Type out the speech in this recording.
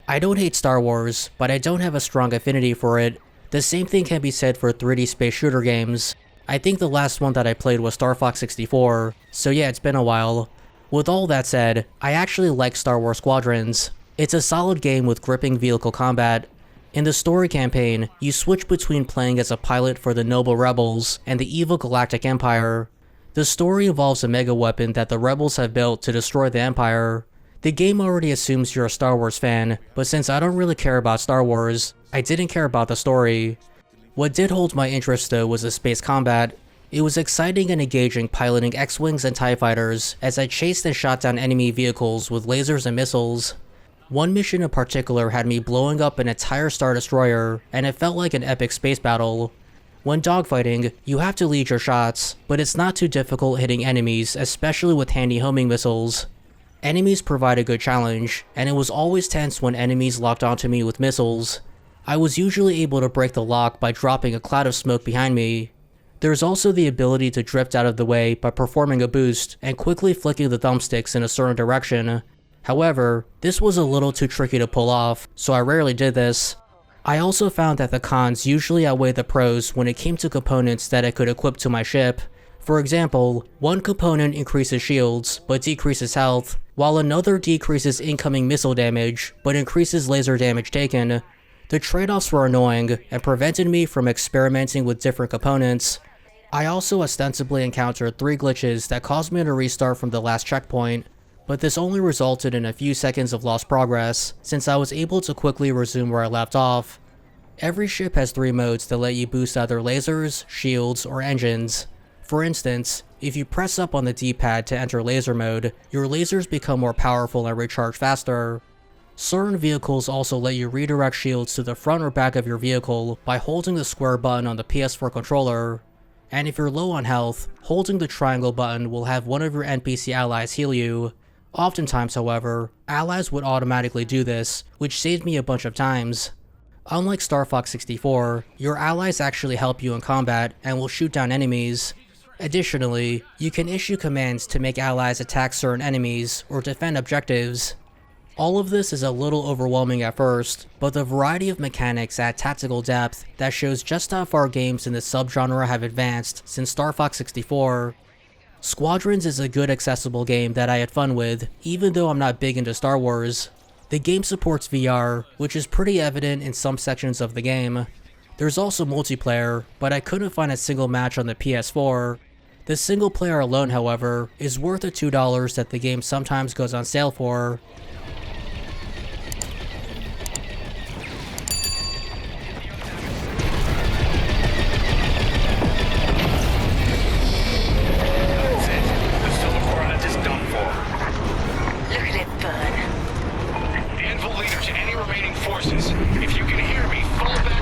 I don't hate Star Wars, but I don't have a strong affinity for it. The same thing can be said for 3D space shooter games. I think the last one that I played was Star Fox 64, so yeah, it's been a while. With all that said, I actually like Star Wars Squadrons. It's a solid game with gripping vehicle combat. In the story campaign, you switch between playing as a pilot for the Noble Rebels and the evil Galactic Empire. The story involves a mega weapon that the Rebels have built to destroy the Empire. The game already assumes you're a Star Wars fan, but since I don't really care about Star Wars, I didn't care about the story. What did hold my interest though was the space combat. It was exciting and engaging piloting X-Wings and TIE Fighters as I chased and shot down enemy vehicles with lasers and missiles. One mission in particular had me blowing up an entire Star Destroyer, and it felt like an epic space battle. When dogfighting, you have to lead your shots, but it's not too difficult hitting enemies, especially with handy homing missiles. Enemies provide a good challenge, and it was always tense when enemies locked onto me with missiles. I was usually able to break the lock by dropping a cloud of smoke behind me. There's also the ability to drift out of the way by performing a boost and quickly flicking the thumbsticks in a certain direction. However, this was a little too tricky to pull off, so I rarely did this. I also found that the cons usually outweigh the pros when it came to components that I could equip to my ship. For example, one component increases shields, but decreases health, while another decreases incoming missile damage, but increases laser damage taken. The trade-offs were annoying, and prevented me from experimenting with different components. I also ostensibly encountered 3 glitches that caused me to restart from the last checkpoint, but this only resulted in a few seconds of lost progress, since I was able to quickly resume where I left off. Every ship has 3 modes that let you boost either lasers, shields, or engines. For instance, if you press up on the D-pad to enter laser mode, your lasers become more powerful and recharge faster. Certain vehicles also let you redirect shields to the front or back of your vehicle by holding the square button on the PS4 controller. And if you're low on health, holding the triangle button will have one of your NPC allies heal you. Oftentimes, however, allies would automatically do this, which saved me a bunch of times. Unlike Star Fox 64, your allies actually help you in combat and will shoot down enemies. Additionally, you can issue commands to make allies attack certain enemies or defend objectives. All of this is a little overwhelming at first, but the variety of mechanics add tactical depth that shows just how far games in this subgenre have advanced since Star Fox 64. Squadrons is a good accessible game that I had fun with, even though I'm not big into Star Wars. The game supports VR, which is pretty evident in some sections of the game. There's also multiplayer, but I couldn't find a single match on the PS4. The single player alone, however, is worth the $2 that the game sometimes goes on sale for. If you can hear me, fall back.